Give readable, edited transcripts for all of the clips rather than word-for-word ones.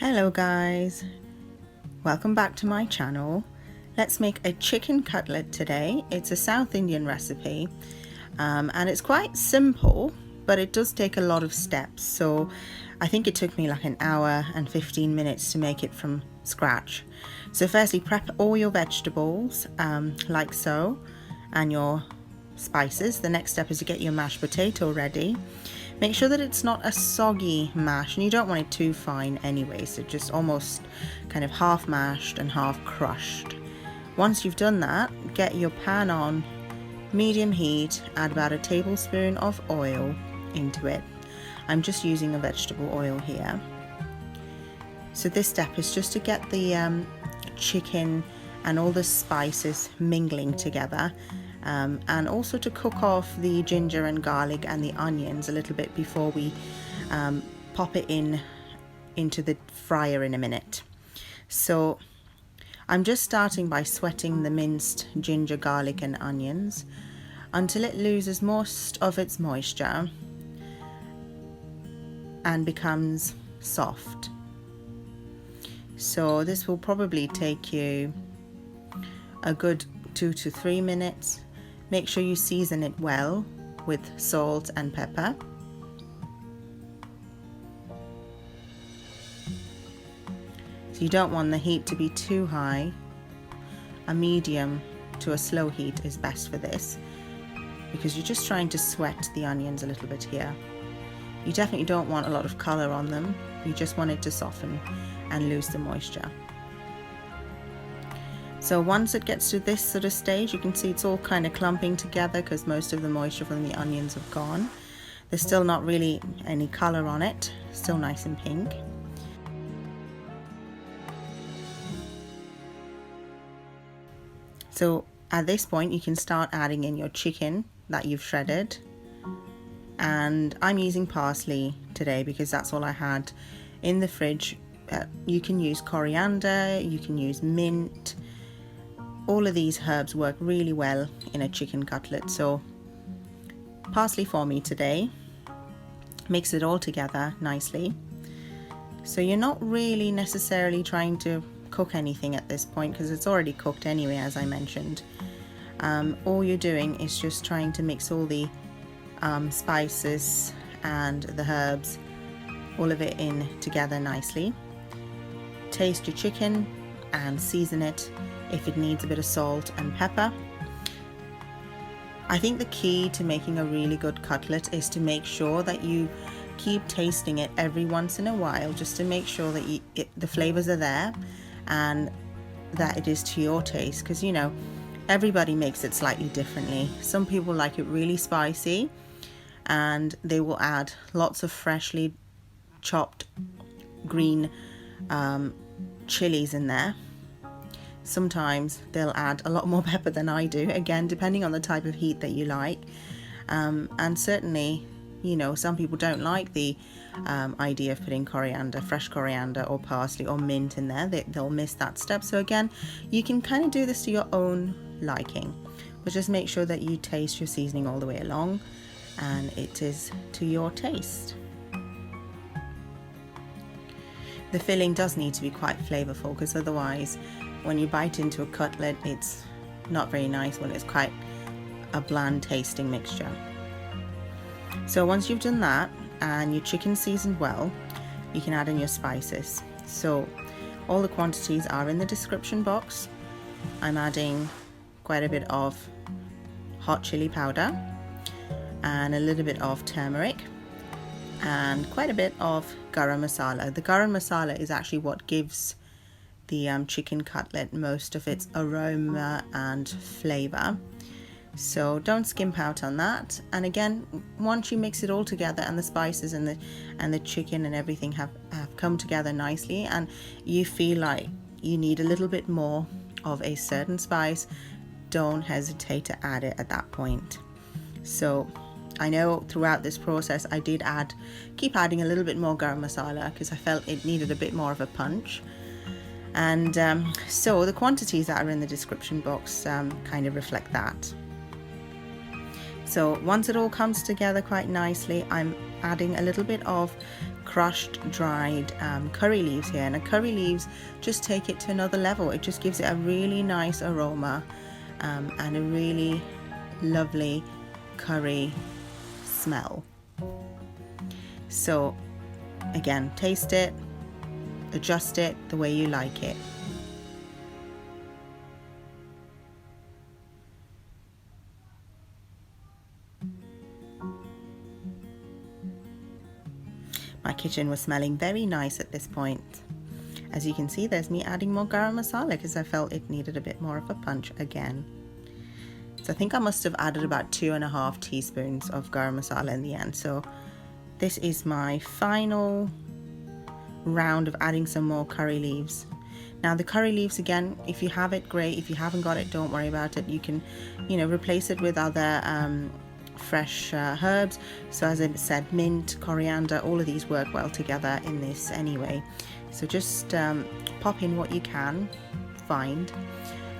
Hello guys, welcome back to my channel. Let's make a chicken cutlet today. It's a South Indian recipe and it's quite simple, but it does take a lot of steps. So I think it took me like an hour and 15 minutes to make it from scratch. So firstly, prep all your vegetables like so, and your spices. The next step is to get your mashed potato ready. Make sure that it's not a soggy mash, and you don't want it too fine anyway, so just almost kind of half mashed and half crushed. Once you've done that, get your pan on medium heat, add about a tablespoon of oil into it. I'm just using a vegetable oil here. So this step is just to get the chicken and all the spices mingling together. And also to cook off the ginger and garlic and the onions a little bit before we pop it into the fryer in a minute. So I'm just starting by sweating the minced ginger, garlic and onions until it loses most of its moisture and becomes soft. So this will probably take you a good 2 to 3 minutes. Make sure you season it well with salt and pepper. So you don't want the heat to be too high. A medium to a slow heat is best for this, because you're just trying to sweat the onions a little bit here. You definitely don't want a lot of color on them. You just want it to soften and lose the moisture. So once it gets to this sort of stage, you can see it's all kind of clumping together because most of the moisture from the onions have gone. There's still not really any color on it, still nice and pink. So at this point you can start adding in your chicken that you've shredded, and I'm using parsley today because that's all I had in the fridge. You can use coriander, you can use mint. All of these herbs work really well in a chicken cutlet, so parsley for me today. Mix it all together nicely. So you're not really necessarily trying to cook anything at this point because it's already cooked anyway, as I mentioned. All you're doing is just trying to mix all the spices and the herbs, all of it in together nicely. Taste your chicken and season it if it needs a bit of salt and pepper. I think the key to making a really good cutlet is to make sure that you keep tasting it every once in a while, just to make sure that the flavors are there and that it is to your taste, because you know, everybody makes it slightly differently. Some people like it really spicy and they will add lots of freshly chopped green chilies in there. Sometimes they'll add a lot more pepper than I do, again depending on the type of heat that you like, and certainly, you know, some people don't like the idea of putting coriander, fresh coriander or parsley or mint in there. They'll miss that step. So again, you can kind of do this to your own liking, but just make sure that you taste your seasoning all the way along and it is to your taste. The filling does need to be quite flavorful, because otherwise when you bite into a cutlet it's not very nice when it's quite a bland tasting mixture. So once you've done that and your chicken seasoned well, you can add in your spices. So all the quantities are in the description box. I'm adding quite a bit of hot chili powder and a little bit of turmeric and quite a bit of garam masala. The garam masala is actually what gives the chicken cutlet most of its aroma and flavor, so don't skimp out on that. And again, once you mix it all together and the spices and the chicken and everything have come together nicely, and you feel like you need a little bit more of a certain spice, don't hesitate to add it at that point. So I know throughout this process I did keep adding a little bit more garam masala because I felt it needed a bit more of a punch. And so the quantities that are in the description box kind of reflect that. So once it all comes together quite nicely, I'm adding a little bit of crushed dried curry leaves here, and the curry leaves just take it to another level. It just gives it a really nice aroma and a really lovely curry smell. So again, taste it, adjust it the way you like it. My kitchen was smelling very nice at this point. As you can see, there's me adding more garam masala because I felt it needed a bit more of a punch again. So I think I must have added about 2.5 teaspoons of garam masala in the end. So this is my final round of adding some more curry leaves. Now the curry leaves, again, if you have it, great. If you haven't got it, don't worry about it. You can, replace it with other fresh herbs. So as I said, mint, coriander, all of these work well together in this anyway. So just pop in what you can find,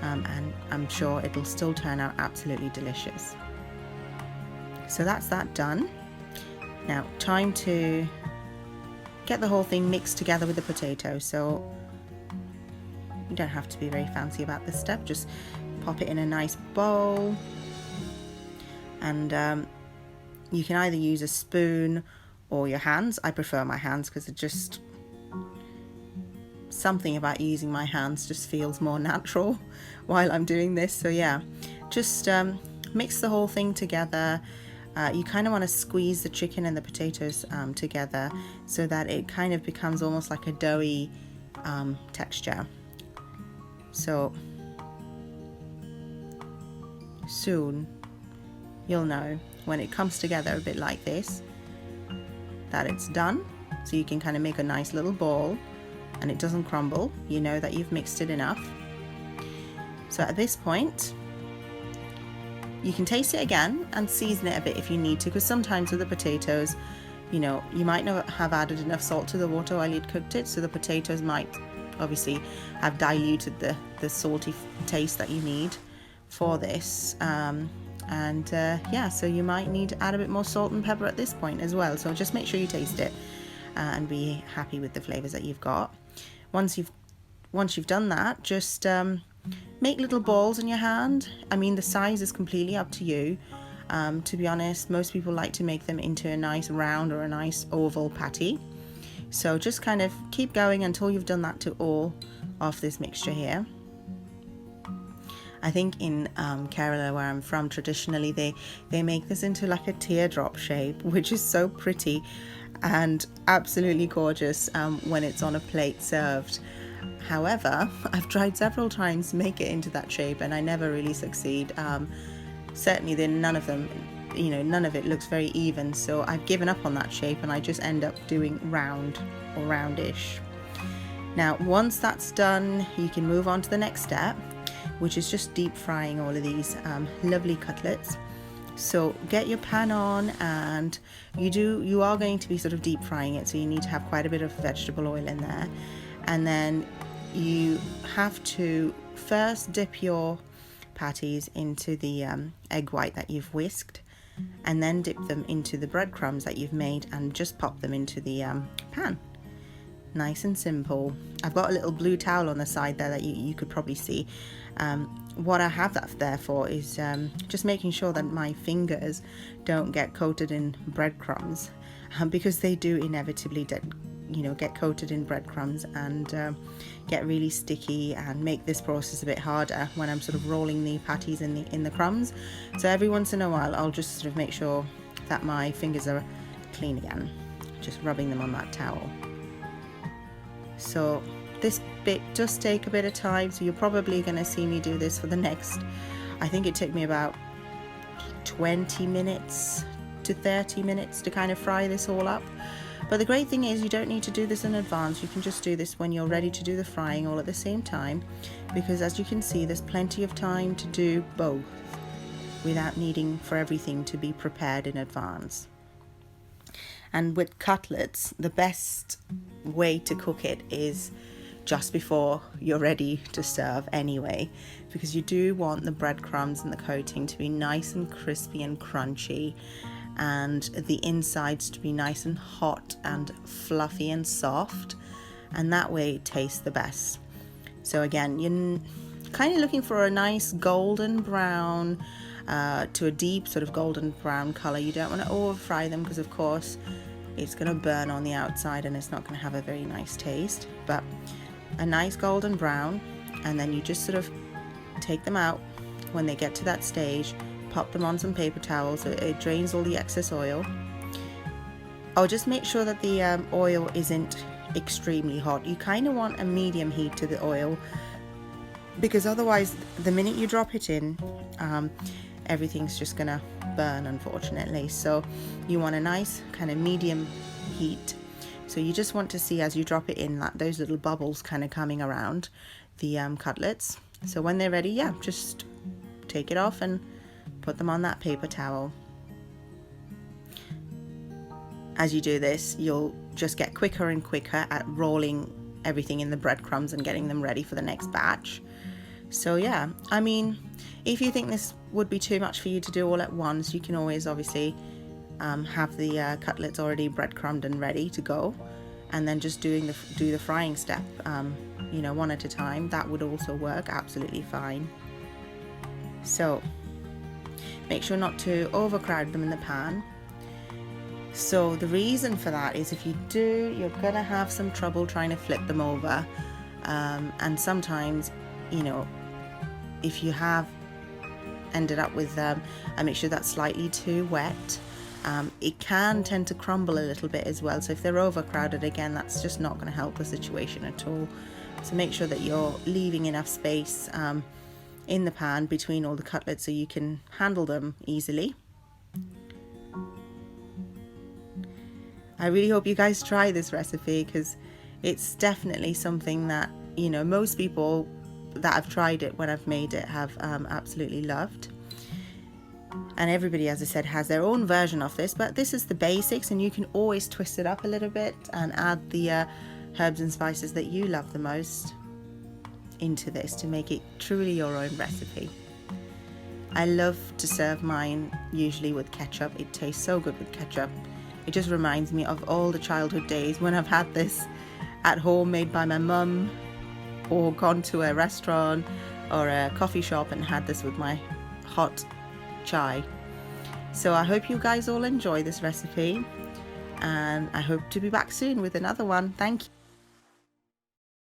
and I'm sure it'll still turn out absolutely delicious. So that's that done. Now time to get the whole thing mixed together with the potatoes. So you don't have to be very fancy about this step, just pop it in a nice bowl, and you can either use a spoon or your hands. I prefer my hands because it just, something about using my hands just feels more natural while I'm doing this. So yeah, just mix the whole thing together. You kind of want to squeeze the chicken and the potatoes together so that it kind of becomes almost like a doughy texture. So soon you'll know when it comes together a bit like this that it's done. So you can kind of make a nice little ball and it doesn't crumble. You know that you've mixed it enough. So at this point you can taste it again and season it a bit if you need to, because sometimes with the potatoes, you might not have added enough salt to the water while you'd cooked it, so the potatoes might obviously have diluted the salty taste that you need for this. Yeah, so you might need to add a bit more salt and pepper at this point as well. So just make sure you taste it and be happy with the flavors that you've got. Once you've done that, just make little balls in your hand. I mean, the size is completely up to you. To be honest, most people like to make them into a nice round or a nice oval patty. So just kind of keep going until you've done that to all of this mixture here. I think in Kerala, where I'm from, traditionally they make this into like a teardrop shape, which is so pretty and absolutely gorgeous when it's on a plate served. However, I've tried several times to make it into that shape and I never really succeed. Certainly none of it looks very even, so I've given up on that shape and I just end up doing round or roundish. Now once that's done, you can move on to the next step, which is just deep frying all of these lovely cutlets. So get your pan on, and you are going to be sort of deep frying it, so you need to have quite a bit of vegetable oil in there. And then you have to first dip your patties into the egg white that you've whisked, and then dip them into the breadcrumbs that you've made and just pop them into the pan. Nice and simple. I've got a little blue towel on the side there that you could probably see. What I have that there for is just making sure that my fingers don't get coated in breadcrumbs, because they do inevitably get coated in breadcrumbs and get really sticky and make this process a bit harder when I'm sort of rolling the patties in the crumbs. So every once in a while I'll just sort of make sure that my fingers are clean again, just rubbing them on that towel. So this bit does take a bit of time, so you're probably going to see me do this for the next, I think it took me about 20 minutes to 30 minutes to kind of fry this all up. But the great thing is you don't need to do this in advance. You can just do this when you're ready to do the frying all at the same time, because as you can see, there's plenty of time to do both without needing for everything to be prepared in advance. And with cutlets, the best way to cook it is just before you're ready to serve anyway, because you do want the breadcrumbs and the coating to be nice and crispy and crunchy. and the insides to be nice and hot and fluffy and soft, and that way it tastes the best. So again, you're kind of looking for a nice golden brown to a deep sort of golden brown color. You don't want to over fry them because of course it's going to burn on the outside and it's not going to have a very nice taste, but a nice golden brown, and then you just sort of take them out when they get to that stage, pop them on some paper towels so it drains all the excess oil. Oh, just make sure that the oil isn't extremely hot. You kind of want a medium heat to the oil, because otherwise the minute you drop it in, everything's just gonna burn, unfortunately. So you want a nice kind of medium heat. So you just want to see as you drop it in that those little bubbles kind of coming around the cutlets. So when they're ready, yeah, just take it off and put them on that paper towel. As you do this, you'll just get quicker and quicker at rolling everything in the breadcrumbs and getting them ready for the next batch. So yeah, I mean, if you think this would be too much for you to do all at once, you can always obviously have the cutlets already breadcrumbed and ready to go, and then just do the frying step, you know, one at a time. That would also work absolutely fine. So make sure not to overcrowd them in the pan. So the reason for that is if you do, you're gonna have some trouble trying to flip them over, and sometimes, you know, if you have ended up with and make sure that's slightly too wet, it can tend to crumble a little bit as well. So if they're overcrowded, again, that's just not going to help the situation at all. So make sure that you're leaving enough space in the pan between all the cutlets so you can handle them easily. I really hope you guys try this recipe, because it's definitely something that, you know, most people that have tried it when I've made it have absolutely loved. And everybody, as I said, has their own version of this, but this is the basics, and you can always twist it up a little bit and add the herbs and spices that you love the most into this to make it truly your own recipe. I love to serve mine usually with ketchup. It tastes so good with ketchup. It just reminds me of all the childhood days when I've had this at home made by my mum, or gone to a restaurant or a coffee shop and had this with my hot chai. So I hope you guys all enjoy this recipe, and I hope to be back soon with another one. Thank you.